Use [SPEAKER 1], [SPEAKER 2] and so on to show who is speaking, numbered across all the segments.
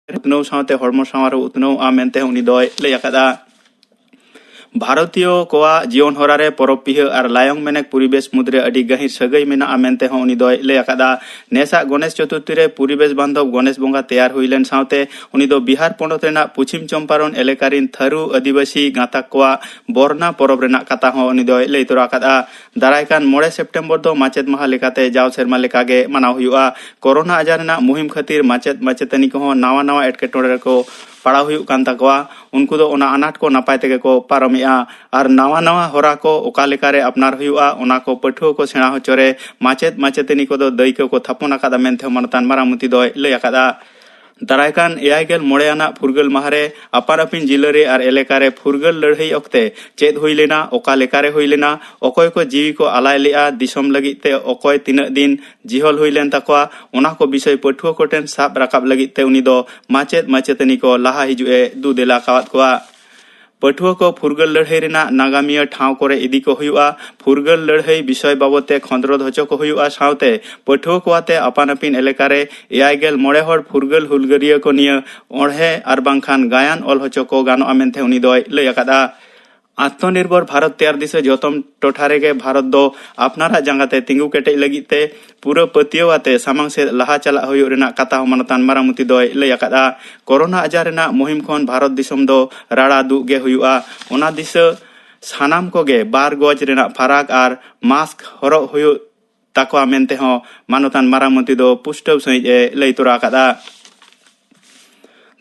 [SPEAKER 1] उतनौ सावते हड़मो सावार उतनौ आ मेनते उनी दोय लय आकादा। भारतीय कोआ जीवन हरारे परब पिहा और लायंग मेनेक परिवेश मुद्रे अडी गहिर सगई मेना मेनते उनी दोय लय आकादा। नेसा गणेश चतुर्थी रे परिवेश बांधव गणेश बंगा तैयार हुईलेन सावते उनी दो बिहार पोनत रेना पश्चिम चंपारण एलेकारिन थारू आदिवासी गाताक कोआ बरना परब रेना कथा हो उनी दोय लय तोरा आकादा। दारायकान 9 सेप्टेम्बर दो माचेत माहा लेकाते जाव सेरमा लेकागे मानाव हुआ। कोरोना आजार रेना मुहिम खातिर माचेत माचेतनी को नावा नावा एटकेटोड़े को पड़ाव हुई कान तकवा। उनको दो ओना अनाट को नापाय तेगे को पारमिया और नावा नावा होरा को ओका लेकारे अपनार हुआ ओना को पठुआ को सेणा होचोरे माचेत माचेतनी को दो दैको को थापन आकादा मेनते मानतान मारामुती दोय लय आकादा। दारायकान 9 आना फुरगल माहारे अपार अपिन जिलारे और एलेकारे फुरगल लड़ाई अक्ते चेद हुई लेना ओका लेकारे हुई लेना अकय को जीवी को आलाय लेआ दिसम लगिते अकय तीना दिन जिहल हुई लेन तकवा ओना को विषय पठुआ कोटेन साब राकाब लगिते उनी दो माचेत माचेतनी को लाहा हिजुए दु देला कावत कोआ। पठुआ को फुरगल लड़ाई रेना नागामिया ठाव करे इदी को हुआ। फुरगल लड़ाई विषय बाबते खंद्रोद होचो को हुआ सावते पठुआ कोआते अपान अपिन एलेकारे 9 हड़ फुरगल हुलगरिया को निया ओढ़े और बांखान गायन ऑल होचो को गानो आमेनते उनी दोय लय आकादा। आत्मनिर्भर भारत तैयार दिशा जोतम टोठारे के भारत दो अपनारा जंगाते तिंगु केटे लगिते पूरा पतियावाते सामांग से लहा चला हुई रेना कथा मानतान मारामुती दोय लय आकादा। कोरोना आजार रेना मुहिम खन भारत दिसम दो राड़ा दुगे हुआ ओना दिशा सानाम कोगे 2 गज रेना फराक और मास्क हरग हुई ताकवा मेनते हो मानतान मारामुती दो पुष्टव सहित लय तोरा आकादा।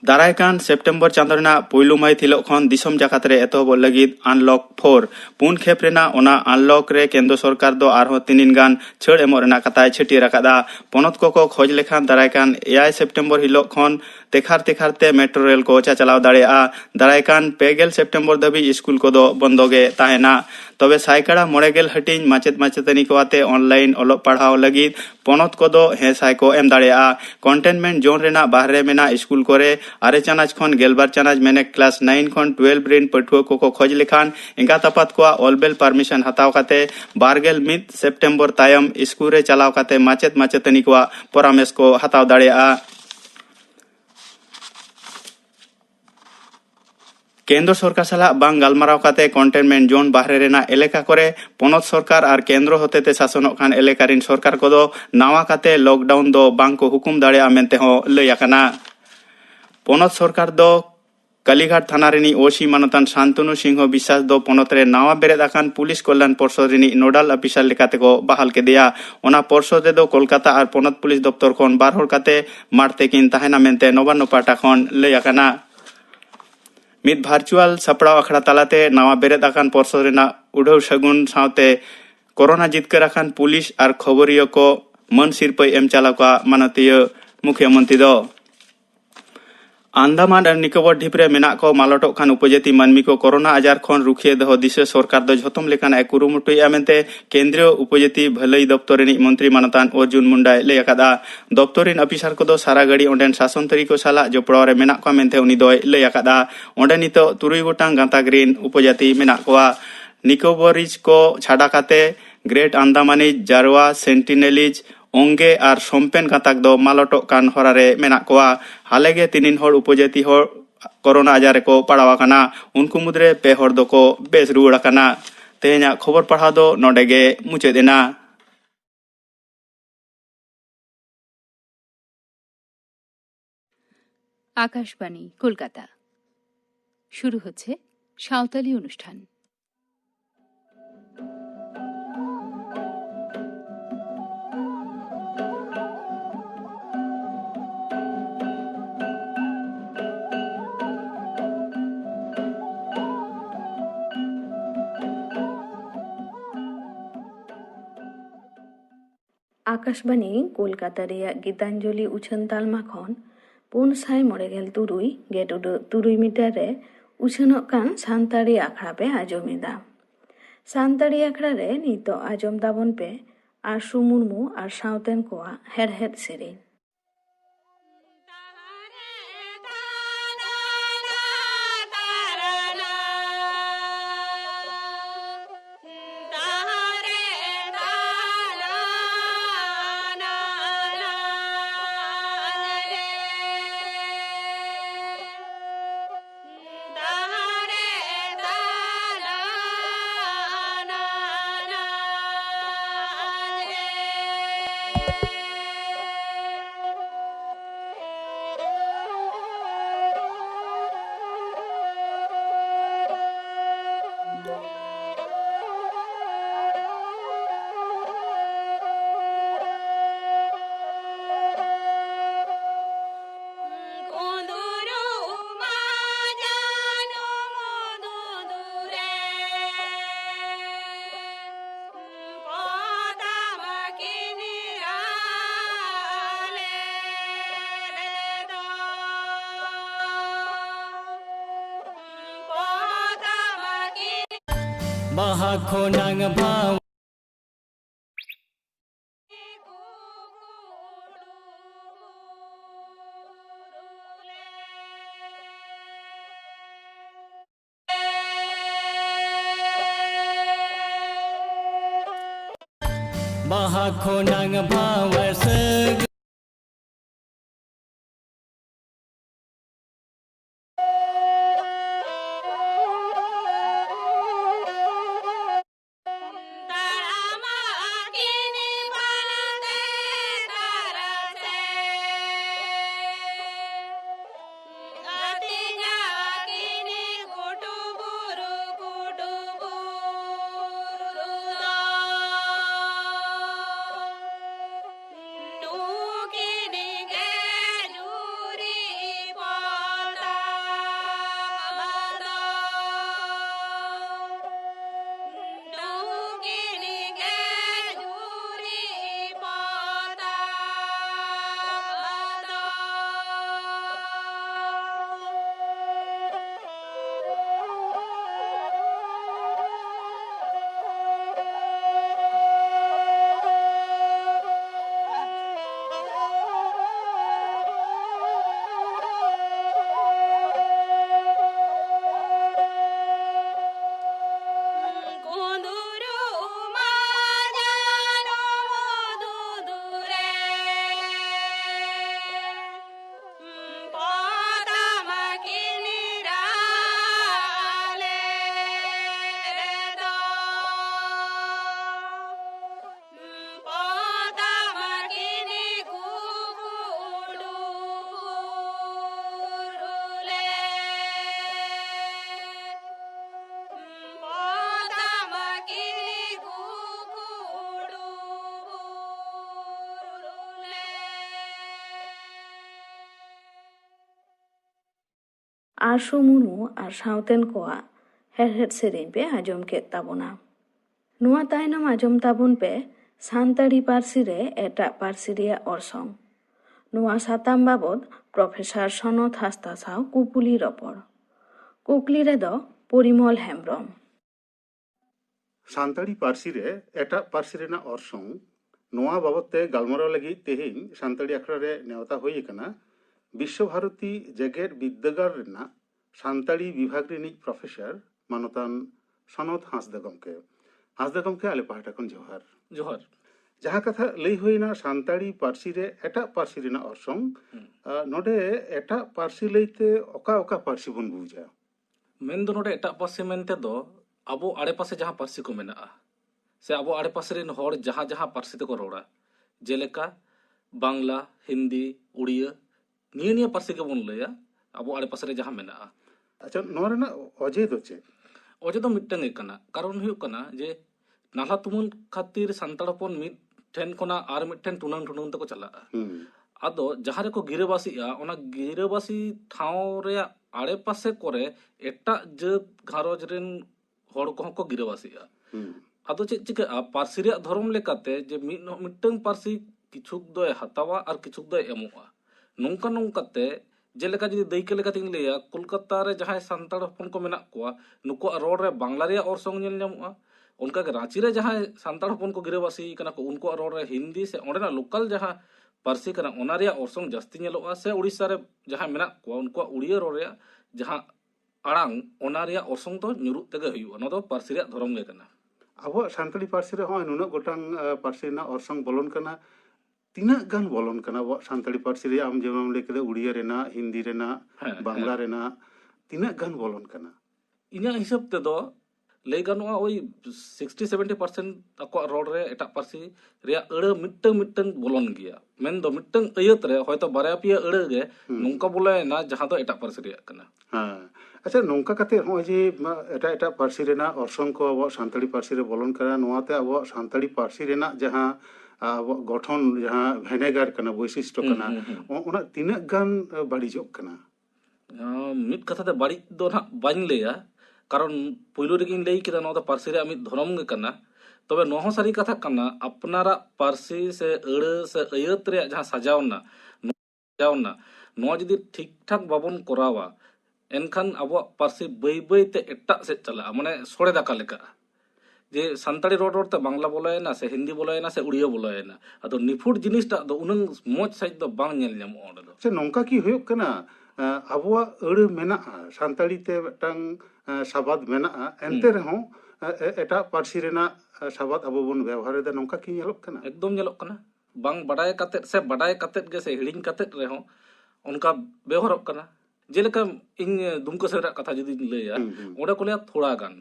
[SPEAKER 1] दारायकान सेप्टेम्बर चांदोना पुइलु माहित हिलो खन दिसम जाकात रे एतहब लगिद अनलॉक 4 पुन खेप रेना ओना अनलॉक रे केंद्र सरकार दो आरहो 3 गान छड़ एमो रेना कथाय छटिया राकादा। पोनत को खोज लेखान दारायकान 9 सेप्टेम्बर हिलो खन तेखार तेखारते मेट्रो रेल को चलाव दाड़ेया। दारायकान 5 सेप्टेम्बर धाबी स्कूल को दो बंदोगे ताहेना। तबे सायकाड़ा 9 हटिंग माचेत माचेतनी को आते ऑनलाइन ओलो पढ़ाव लगिद पोनत को दो हे साय को एम दाड़ेया। कंटेनमेंट जोन रेना बाहरे मेना स्कूल कोरे 8 चानाच खन 12 चानाच मेने क्लास 9 खन 12 रेन पठुआ को खोज लेखान इंगा तपात को ऑलबेल परमिशन हताव काते 21 सेप्टेम्बर तायम स्कूल रे चलाव काते माचेत माचेतनी को परामर्श को हताव दाड़ेया। केंद्र सरकार सला बांग गालमाराव काते कंटेनमेंट जोन बाहरे रेना एलेका करे पोनत सरकार और केंद्र होतेते शासन खान एलेकारिन सरकार को दो नावा काते लॉकडाउन दो बांग को हुकुम दाड़ेया मेनते हो लय आकाना। पोनत सरकार दो कालीघाट थाना रेनी ओसी मानतान शांतनु सिंह विश्वास दो पोनत रे नावा बेरेद आकान पुलिस कल्याण परिषद रेनी नोडाल ऑफिसर लेकाते को बहाल के दिया। ओना परिषद दो कोलकाता और पोनत पुलिस दफ्तर खन 12 हड़ काते मारते किन ताहेना मेनते नवान्न पाटा खन लय आकाना। मिद भार्चुअल सपड़ाव अखड़ा तालाते नावा बेरेद आकान परिषद रेना उड़ाव सगुन सावते कोरोना जितकर आकान पुलिस और खबरिया को मन सिरपै एम चालाव का मानतीय मुख्यमंत्री दो। आंदामान और निकोबर ढिपरे मेना को मालटोक खान उपजाति मानमी को कोरोना आजार खन रुखिए दो दिशा सरकार दो झोतम लेकान कुरुमुटुया मेनते केंद्रीय उपजाति भलाई दफ्तर रेनी मंत्री मानतान अर्जुन मुंडा लय आकादा। दफ्तरिन अफिसर को दो सारा गाड़ी ओंडेन शासन तरी को साला जपड़ाव रे मेना को मेनते उनी दोय लय आकादा। ओंडे नितो 3 गोटांग गांताग्रीन उपजाति मेना कोआ निकोबरिज को छाड़ा काते ग्रेट आंदामानिज जारवा सेंटिनेलिज ओंगे और सोमपेन गाताक दो मालटोक कान होरारे मेना कोआ। हालेगे 3 हड़ उपजाति हड़ कोरोना आजार को पड़ावा काना उनको मुद्रे 2 हड़ दो को बेस रुवाड़ा काना। तेहेना खबर पढ़ा दो नोडेगे मुचादेना।
[SPEAKER 2] आकाशवाणी कलकाता शुरू होच्छे सावताली अनुष्ठान।
[SPEAKER 3] आकाशवाणी कोलकाता रेया गीतांजलि उछन तालमा खन 497.3 मीटर रे उछनोग कान सानताड़ी आखड़ा पे आजमेदा। सानताड़ी आखड़ा रे नितो आजम दाबन पे आशु मुर्मू और सावतेन कोआ हेड़हेड़ सेरेन।
[SPEAKER 4] baha khonang bhaw baha khonang bhaw sag
[SPEAKER 3] Arsu Murmu और सावतेन कोआ हेरहेद सेरेñ पे आजम केद ताबोना। नुआ तायनम आजम ताबोन पे सानताड़ी पार्सी रे एटा पार्सी रिया अरसं। नुआ साताम बाबद प्रोफेसर सनत हासदा साव कुपुली रपड़। कुकली रे दो परिमल हेम्ब्रम।
[SPEAKER 5] सानताड़ी पार्सी रे एटा पार्सी रेना अरसंग नोआ बाबते गालमाराव लगी तेहेñ सानताड़ी आखड़ा रे नेवता होई कना विश्व भारती जेगेर विद्यागार रेना सानताड़ी विभाग रिनिज प्रोफेसर मानतान सनत हासदा गमके आले पाहटा खन जोहार
[SPEAKER 6] जोहार
[SPEAKER 5] जहाँ कथा लई होइना सानताड़ी पार्सी रे एटा पार्सी रेना अरसंग नोडे एटा पार्सी लईते ओका ओका पार्सी बन बुझा
[SPEAKER 6] मेन दो नोडे एटा पार्सी मेनते दो अबो आड़े पासे जहाँ पार्सी को मेना से अबो आड़े पासे रेन होड़ जहाँ जहाँ पार्सी ते को रोड़ा जेलेका बांग्ला हिंदी उड़िया निया निया पार्सी के बन लया अबो आड़े पासे रे जहाँ मेना
[SPEAKER 5] अच्छा नोआ रेना अजे दो चे
[SPEAKER 6] अजे दो मिट्टन एकना कारण हुयु कना जे नाला तुमुन खातिर सानताड़ हपन मिट ठेन कोना आर मिट्टन टुनन टुनन तको चला आदो जहाँ रे को गिरेबासीआ ओना गिरेबासी ठाव रे आड़े पासे कोरे एटा जात घारोज रेन होड़ को को गिरेबासीआ आदो चे चिका पार्सी रे धर्म लेकाते जे मिट्टन पार्सी किछुक दोय हतावा और किछुक दोय एमोआ नोंका नोंकाते जेलेका जदि दैके लेकातिन लेया कोलकाता रे जहां सानताड़ हपन को मेना कोआ नुको रोड रे बांग्ला रे अरसंग नेल ᱧᱟᱢᱚᱜᱼᱟ उनका के रांची रे जहां सानताड़ हपन को गिरेबासी कना को उनको रोड रे हिंदी से ओंडेना लोकल जहां पार्सी कना ओना रे अरसंग जास्ती नेलोआ से उड़ीसा रे जहां मेना कोआ उनको उड़िया रोड रे जहां आड़ांग ओना रे अरसंग तो ᱧᱩᱨᱩᱜ तेगे हुयुआ न दो पार्सी रे धर्म गे कना
[SPEAKER 5] अब सानताड़ी पार्सी रे होय नुना गोटांग पार्सी ना अरसंग बोलन कना तीना गान बोलन कना अब सानताड़ी पार्सी रे आम जेमन लेके उड़िया रेना हिंदी रेना बांग्ला रेना तीना गान बोलन कना
[SPEAKER 6] इना हिसाब ते दो लay गानोआ ओई 60-70% अको रोड रे एटा पार्सी रे अड़ मिट्टन बोलन गया मेन दो मिट्टन अयत रे होयतो बारया पिया अड़ गे नोंका बोले ना जहां दो एटा पार्सी रे कना
[SPEAKER 5] हां अच्छा नोंका कते हो जे एटा पार्सी रेना अरसंग को अब सानताड़ी पार्सी रे बोलन कना नोआते अब सानताड़ी पार्सी रेना जहां अब गठन जहां भेनेगार कना वैशिष्ट कना ओना तीना गान बाड़ीजोग कना
[SPEAKER 6] मिट कथा ते बाड़ी दो ना बाइन लेया कारण पुइलो रेगिन लई केदा नोदा पार्सी रे अमित धर्म गे कना तबे नोह सारी कथा कना अपनारा पार्सी से अड़ से अयत रे जहां सजावना नो जदि ठीक ठाक बाबन करावा एनखान अब पार्सी बई बई ते एटा से चला माने सोड़े दाका लेका जे सानताड़ी रोड रोड ते बांग्ला बोलायना से हिंदी बोलायना से उड़िया बोलायना अदो निफुट जिनिसटा दो उनंग मोज साइज दो बांग नेल ᱧᱟᱢᱚᱜ ᱚᱸᱰᱮ ᱫᱚ
[SPEAKER 5] ᱥᱮ ᱱᱚᱝᱠᱟ ᱠᱤ ᱦᱩᱭᱩᱜ ᱠᱟᱱᱟ ᱟᱵᱚᱣᱟᱜ ᱟᱹᱲᱟᱹ ᱢᱮᱱᱟᱜᱼᱟ ᱥᱟᱱᱛᱟᱲᱤ ᱛᱮ ᱢᱤᱫᱴᱟᱝ ᱥᱟᱵᱟᱫ ᱢᱮᱱᱟᱜᱼᱟ ᱮᱱᱛᱮ ᱨᱮᱦᱚᱸ ᱮᱴᱟᱜ ᱯᱟᱹᱨᱥᱤ ᱨᱮᱱᱟᱜ ᱥᱟᱵᱟᱫ ᱟᱵᱚ ᱵᱚᱱ ᱵᱮᱣᱦᱟᱨᱮᱫᱟ ᱱᱚᱝᱠᱟ ᱠᱤ ᱧᱮᱞᱚᱜ ᱠᱟᱱᱟ?
[SPEAKER 6] एकदम ᱧᱮᱞᱚᱜ ᱠᱟᱱᱟ बांग बाडाय कातेत से बाडाय कातेत गे से हिड़िंग कातेत रेहो उनका व्यवहारक कना जेलेका इन दुमको सेरा कथा जदि लैया ओडे को ले थोड़ा गान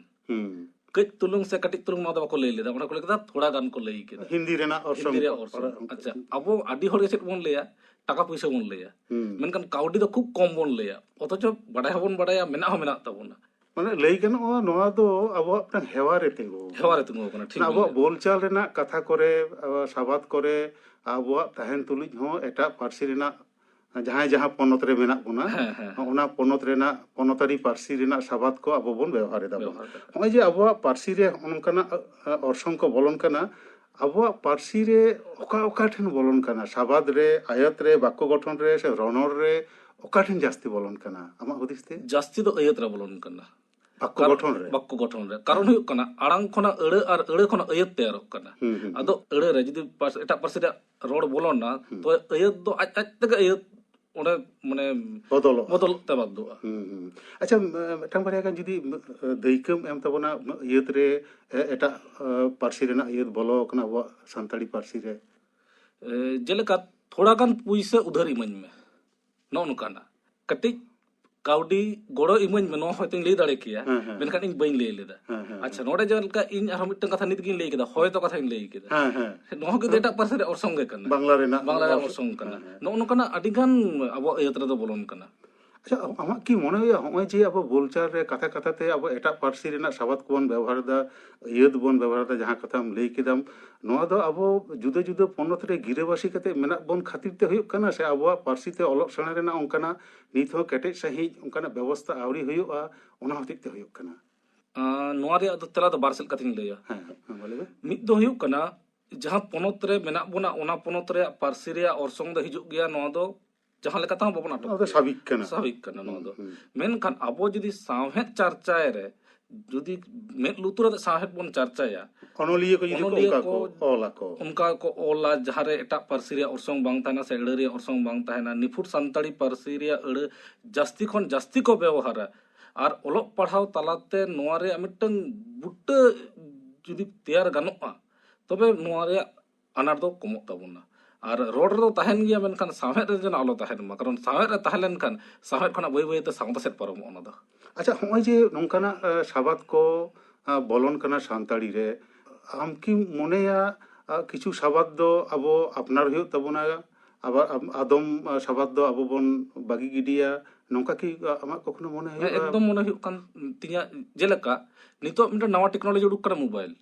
[SPEAKER 6] कई तुलुंग से कटिक तुलुंग मादा को ले लेदा ओडे को लेदा थोड़ा गान को लई केदा
[SPEAKER 5] हिंदी रेना
[SPEAKER 6] हिंदी रे ऑर्सों अच्छा अब आदि होड़ गेसे बोन लेया टाका पैसा बोन लेया मेनकान काउडी दो खूब कम बोन लेया অথচ বাডাय हबन बाडाया मेना हो मेना ताबोना
[SPEAKER 5] माने लई गानोआ नोआ दो आबो अपना हेवा रे तिंगु
[SPEAKER 6] कना ठीक
[SPEAKER 5] आबो बोलचाल रेना कथा करे साबाद करे आबो तहन तुलुज हो एटा पार्सी रेना जहां जहां पोनत रे मेना बोना ओना पोनत रेना पोनतारी पार्सी रेना साबाद को आबो बोन व्यवहार एदा होय जे आबो पार्सी रे ओनकाना ऑर्सों को बोलन कना आबो पार्सी रे ओका ओका ठन बोलन कना साबाद रे आयत रे वाक्य गठन रे से रणर रे ओका ठन जास्ती बोलन कना आमा हुदिसते
[SPEAKER 6] जास्ती दो आयत रे बोलन कना
[SPEAKER 5] वाक्य गठन रे
[SPEAKER 6] कारण हुयुग कना आड़ांग खना अड़े और अड़े खना आयत तैयारक कना अदो अड़े रे जदि एटा पार्सी रे रोड बोलना तो आयत दो आज आज तक आयत ओने माने बदल तबादुआ
[SPEAKER 5] अच्छा मिटांग बारे गान जुदी दैकम एम तबना आयत रे एटा पार्सी रेना आयत बोलो कना अब सानताड़ी पार्सी रे
[SPEAKER 6] जेलेका थोड़ा गान पुइसे उधार इमन में नो नुकाना कटिक काउडी गोड़ो इमन में नो होयतो लई दाड़े किया मेनखान इन बइन लई लेदा अच्छा नोडे जलका इन आरो मिटन कथा नित गिन लई केदा होयतो कथा इन लई केदा नो के डेटा पार्से रे ऑर्सों गे कना बांग्ला रे ऑर्सों कना नो नुकाना अडिगान अब यात्रा दो बोलन कना
[SPEAKER 5] अच्छा आमा की मने होय होय जे अब बोलचाल रे कथा कथा ते अब एटा पार्सी रेना साबाद कोन व्यवहार दा यद बोन व्यवहार दा जहां कथाम लई केदाम नोआ दो अब जुदे जुदे पोनत रे गिरेबासी कते मेना बोन खातिर ते हुयुग कना से अब पार्सी ते ऑलोक सणा रेना ओंकाना नित हो केटे सही ओंकाना व्यवस्था आवरी हुयुआ ओना हतिक ते हुयुग कना
[SPEAKER 6] नोआ रे अद तला दो बारसेल कथिन लैया
[SPEAKER 5] बोले
[SPEAKER 6] मिद दो हुयुग कना जहां पोनत रे मेना बोना ओना पोनत रे पार्सी रे ऑर्सों दो हिजुग गया नोआ दो जहां लेका ता बाबन आटो
[SPEAKER 5] साबिक कना
[SPEAKER 6] नो दो मेनखान अबो जदि साहेत चर्चाय रे जदि मेद लुतुर रे साहेत बोन चर्चाया
[SPEAKER 5] अनोलिए को जदि
[SPEAKER 6] उनका को ओला जहां रे एटा पार्सी रे ऑर्सों बांग ताना से अड़े रे ऑर्सों बांग ताना निफुट सानताड़ी पार्सी रे अड़े जास्ती खन जास्ती को व्यवहार और ओलोक पढ़ाव तलाते नोआ रे मिटन बुट्टे जदि तैयार गानोआ तबे नोआ रे अनार दो कमो ताबोना और रोड रो तहन गया मेनखान साहेत रे जन आलो तहन मा कारण साहेत रे तहलेन खान साहेत खना बय बय ते सावता सेट परम ओना दो
[SPEAKER 5] अच्छा होय जे नोंकाना साबाद को बोलन कना सानताड़ी रे आम की मनेया किछु साबाद दो अबो अपनार हुयो तबोना आबार आदम साबाद दो अबो बोन बागी गिडिया नोंका की आमा कखनो मने हुयो
[SPEAKER 6] एकदम मने हुयो कान तिया जेलका नितो मिटा नवा टेक्नोलॉजी उडुक कना मोबाइल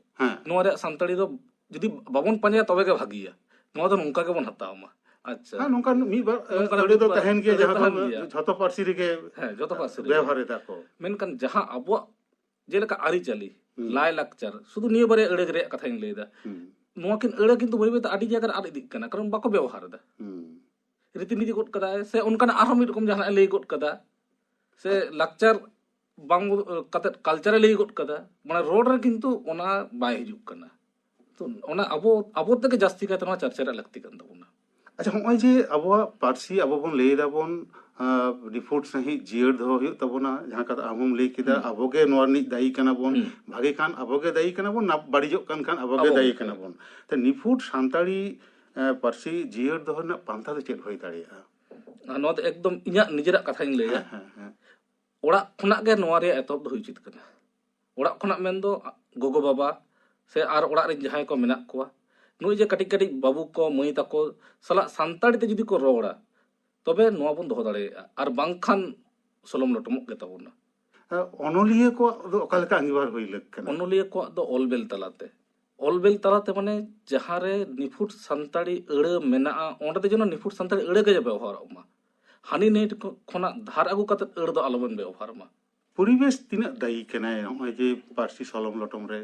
[SPEAKER 6] नोआ रे सानताड़ी दो जदि बाबन पांजा तबे के भागिया नोआ दो नोंका के बोन हतावमा अच्छा
[SPEAKER 5] नोंका मी बार अड़े दो तहन के जहां झतो पार्सी रे के
[SPEAKER 6] जतो पार्सी
[SPEAKER 5] व्यवहार दा को
[SPEAKER 6] मेनकान जहां अबो जेलका आरी चली लाय लाक्चर शुधु निये बारे अड़े रे कथा इन लेदा नोआ किन अड़े किंतु बय बय आडी जगह आड इदिक कना कारण बाको व्यवहार दा रीति नीति गोट कदा से उनकान आरो मिट रकम जहां लई गोट कदा से लाक्चर बांग कते कल्चर लई गोट कदा माने रोड रे किंतु ओना बाय हिजुक कना तो ओना अबो तक जास्ती का तना चर्चा रे लगती कन तबोना
[SPEAKER 5] अच्छा होय जे अबो पार्सी अबो बोन लई दाबोन रिपोर्ट सही जियर दो हुयो तबोना जहां का आमुम लई किदा अबोगे नोरनी दाई कना बोन भागे खान अबोगे दाई कना बोन ना बाड़ीजो कन खान अबोगे दाई कना बोन त निफुट सानताड़ी पार्सी जियर दो ना पांथा दो चेक होय दाड़िया
[SPEAKER 6] नो तो एकदम इया निजरा कथा इन लैया ओड़ा खना गे नोआ रे एतब दो उचित कना ओड़ा खना मेन दो गोगो बाबा से आर ओड़ा रे जहां को मेना कोआ नुई जे कटिक कटिक बाबू को मई ताको सला सानताड़ी ते जदि को रोड़ा तबे नोआ बोन दोहो दाड़ेया आर बांखान सलम लटमक गे ताबोना
[SPEAKER 5] अनोलिए को दो ओकालेका अंगीबार होई लग कना
[SPEAKER 6] अनोलिए को दो ऑलबेल तलाते माने जहां रे निफुट सानताड़ी अड़े मेना ओंडे जनो निफुट सानताड़ी अड़े के व्यवहार मा हानि नेट खना धार आगु कते अड़ दो आलोबन व्यवहार मा
[SPEAKER 5] परिवेश तिना दाई कना होय जे पार्सी सलम लटम रे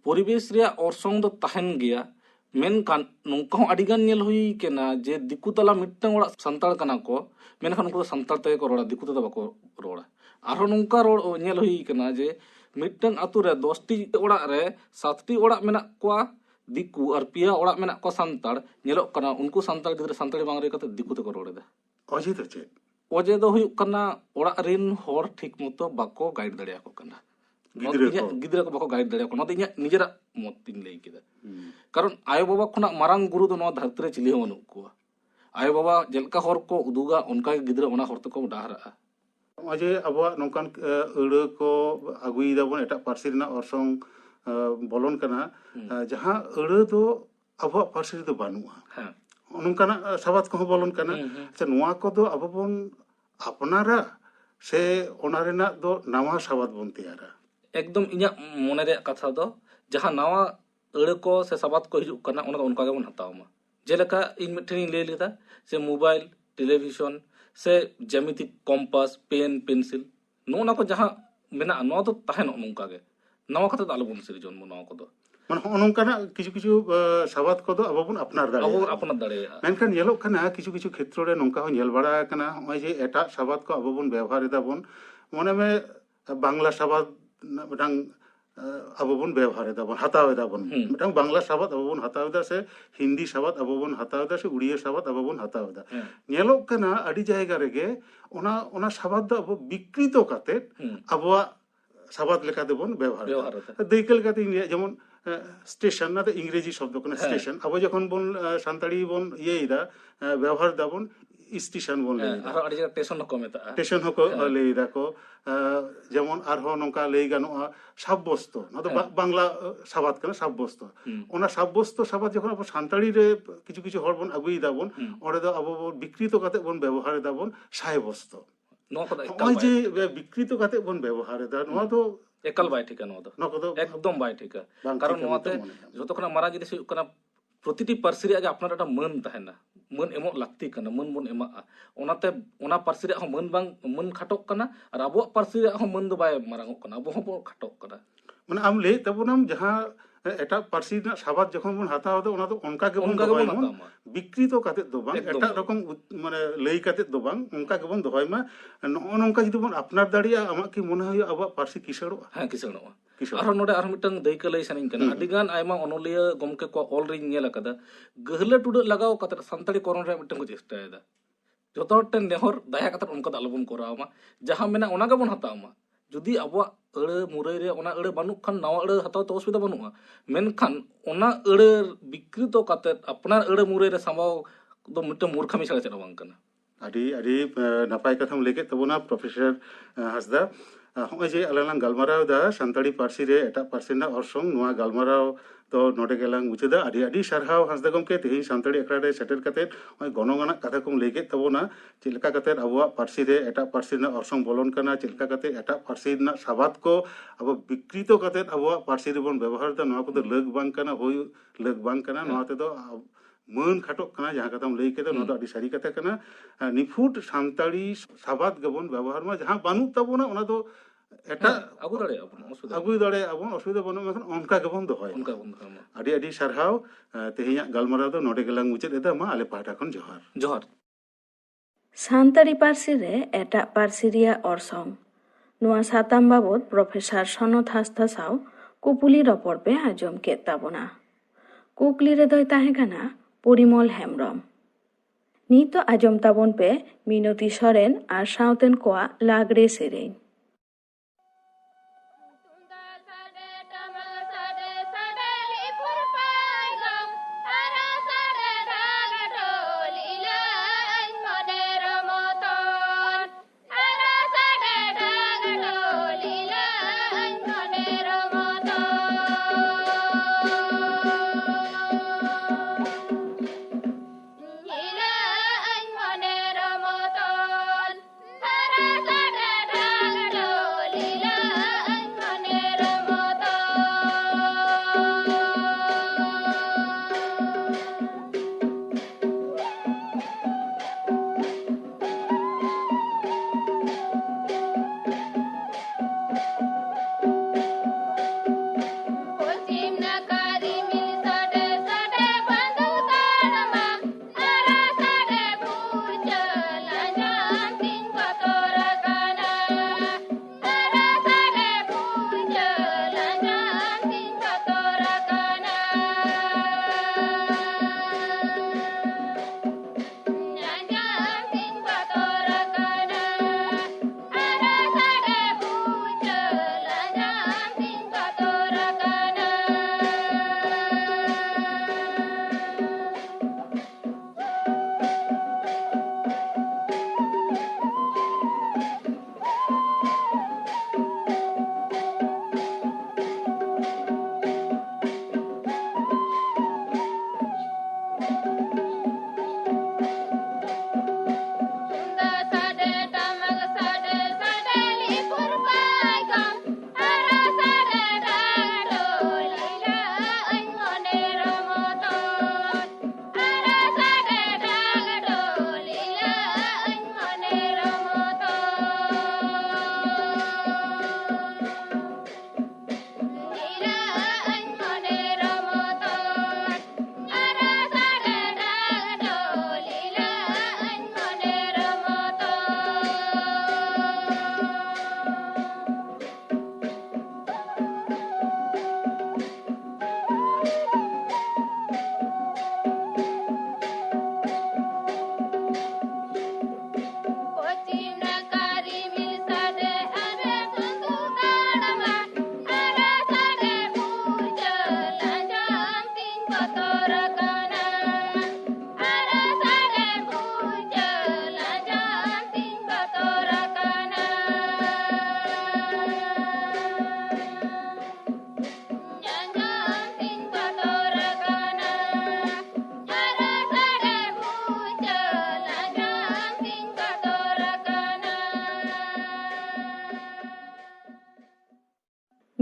[SPEAKER 6] परिवेश रे ऑर्सों दो तहन गया मेनखान नोंका हो अडिगान नेल हुई केना जे दिकु तला मिटन ओड़ा संताल कना को मेनखान उनको संताल ते को रोड़ा दिकु ते बाको रोड़ा आरो नोंका रोड नेल हुई केना जे मिट्टन आतु रे 10टी ओड़ा रे 7टी ओड़ा मेना कोआ दिकु और पिया ओड़ा मेना को सांताड़ नेलोक कना उनको सांताड़ गिद्रा सांताड़ी बांग रे कते दिकु तको रोड़े दा
[SPEAKER 5] अजे तो चेक
[SPEAKER 6] ओजे दो हुयुक कना ओड़ा रिन होर ठीक मतो बाको गाइड दड़िया को कना गिद्रा को बाको गाइड दड़िया को नते इnya निजेरा मत तिन लई किदा कारण आयो बाबा खुना मारांग गुरु दो नो धरती रे चिली हनु को आयो बाबा जेलका होर को उदुगा उनका गिद्रा ओना होर तको डाहरा
[SPEAKER 5] अजे अब नौकान अड़ को अगुई दाबन एटा पार्सी रेना ऑर्सोंग बोलन कना जहां अड़ दो अब पार्सी दो बानुआ नौकाना सबात को बोलन कना अच्छा नुआ को दो अब बोन अपनारा से ओना रेना दो नवा सबात बोन तैयारा
[SPEAKER 6] एकदम इnya मोने रे कथा दो जहां नवा अड़ को से सबात को हिजुक कना ओना उनका गेबन हतावमा जेलका इन मिठनी ले लेदा से मोबाइल टेलीविजन से ज्यामिति कम्पास पेन पेंसिल नोना को जहां मेना नो तो तहन नोंका गे नवा कथा आलो बन सिरजन मो नवा को दो
[SPEAKER 5] मन नौकाना किछु किछु सबात को दो अब बोन अपनार दाड़े
[SPEAKER 6] अब अपना दड़े
[SPEAKER 5] मेनखान नेलोक कना किछु किछु क्षेत्र रे नौका हो नेल बड़ा कना होय जे एटा सबात को अब बोन व्यवहार एदा बोन मने में बांग्ला सबात मिटांग अब बोन व्यवहार एदा बोन हताव एदा बोन मिटांग बांग्ला सबात अब बोन हताव एदा से हिंदी सबात अब बोन हताव एदा से उड़िया सबात अब बोन हताव एदा नेलोक कना अडी जायगा रेगे ओना ओना सबात दो अब विकृत काते अबवा सबात लेका दे बोन व्यवहार दैकल काते जेमन स्टेशन ना इंग्रेजी शब्द कना स्टेशन अब जखन बोन सान्ताड़ी बोन येइदा व्यवहार दाबन स्टेशन बोन लेइदा
[SPEAKER 6] आरो अडी जगह स्टेशन को मेता
[SPEAKER 5] स्टेशन हको लेइदा को जेमन आरहो नोंका लेइ गानोआ साब्यस्त ना तो बांग्ला सबात कना साब्यस्त ओना साब्यस्त सबात जखन अब सान्ताड़ी रे किछु किछु हर बोन अगुई दाबन ओरे दो अब विकृत काते बोन व्यवहार दाबन सायबस्त
[SPEAKER 6] नो को
[SPEAKER 5] ओइ जे विकृत काते बोन व्यवहार दा नो तो
[SPEAKER 6] एकल बाय ठीक नो दो एकदम बाय ठीक कारण नोते जतो खना मारा जिनिस हुयुक कना प्रतिटी पार्सी रे अपना एक मन तहना मन एमो लागती कना मन बोन एमा ओनाते ओना पार्सी रे मन बांग मन खाटोक कना और अबो पार्सी रे मन दो बाय मारांगो कना अबो हो खाटोक कना
[SPEAKER 5] माने आम ले तबनम जहां एटा पार्सी ना सबात जखन बोन हताव दो ओना तो उनका के बोन दोय विकृत काते दो बांग एटा रकम माने लई काते दो बांग उनका के बोन दोय मा नोंका जदि बोन अपनार दाड़िया आमा की मन होय अब पार्सी किसड़ो
[SPEAKER 6] हां किसड़ो आरो नोडे आरो मिटन दैका लई सानिन कना अडिगान आयमा अनलिया गमके को ऑल रिंग नेल कदा गहले टुड लगाव कते संताड़ी कोरन रे मिटन को चेष्टायदा जतो टन नेहर दया कते उनका दालबन कोरावमा जहां मेना ओना गबन हतावमा जुदी अबवा अड़े मुरई रे ओना अड़े बानु खान नवा अड़े हताव तो असुविधा बानुआ मेनखान ओना अड़े विकृत काते अपना अड़े मुरई रे सामाव दो मिटन मूर्खामी छाड़ा चला बांग कना
[SPEAKER 5] अडी अडी नपाय कथम लेके तबोना प्रोफेसर हसदा होय जे अलांग गलमाराव दा संताड़ी पार्सी रे एटा पार्सी ना ऑर्सोंग नोआ गलमाराव तो नोडे गेलांग मुचदा अडी अडी सरहाव हसदा गमके तेहि संताड़ी एकरा रे सेटर कते होय गनगना कथा कुम लेके तबोना चिलका कते अबवा पार्सी रे एटा पार्सी ना ऑर्सोंग बोलन कना चिलका कते एटा पार्सी ना सबात को अब विकृत कते अबवा पार्सी रे बोन व्यवहार दा नोआ को दो लग बांग कना होय लग बांग कना नोआ ते दो मन खाटोक कना जहां कथम लई केदा नो दो अडी सारी कथा कना निफुट संताड़ी सबात गबन व्यवहार मा जहां बानु तबोना ओना दो एटा
[SPEAKER 6] अगु दड़े अपन असुविधा
[SPEAKER 5] बनो मेखन उनका गेबन दोहय अडी अडी सरहाव तेहिया गलमाराव दो नोडे गेलांग मुचेद एदा मा आले पाटा खन जोहार
[SPEAKER 6] जोहार
[SPEAKER 3] सान्ताड़ी पार्सी रे एटा पार्सी रिया ऑर्सोंग नुआ साताम बाबद प्रोफेसर सनत हासदा साव कुपुली रपड़ पे आजम के ताबोना कुकली रे दोय ताहे काना परिमल हेमब्रम नीतो आजम ताबन पे मिनती सोरेन और साउतेन कोआ लागरे सेरेन
[SPEAKER 7] Thank you.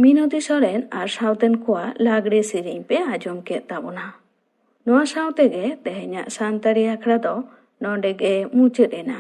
[SPEAKER 3] ᱢᱤᱱᱚᱛᱤ ᱥᱚᱨᱮᱱ ᱟᱨ ᱥᱟᱶᱛᱮᱱ ᱠᱚᱣᱟᱜ ᱞᱟᱜᱽᱲᱮ ᱥᱮᱨᱮᱧ ᱯᱮ ᱟᱸᱡᱚᱢ ᱠᱮᱫ ᱛᱟᱵᱚᱱᱟ᱾ ᱱᱚᱣᱟ ᱥᱟᱶᱛᱮᱜᱮ ᱛᱮᱦᱮᱧᱟᱜ ᱥᱟᱱᱛᱟᱲᱤ ᱟᱠᱷᱲᱟ ᱫᱚ ᱱᱚᱰᱮ ᱜᱮ ᱢᱩᱪᱟᱹᱫ ᱮᱱᱟ।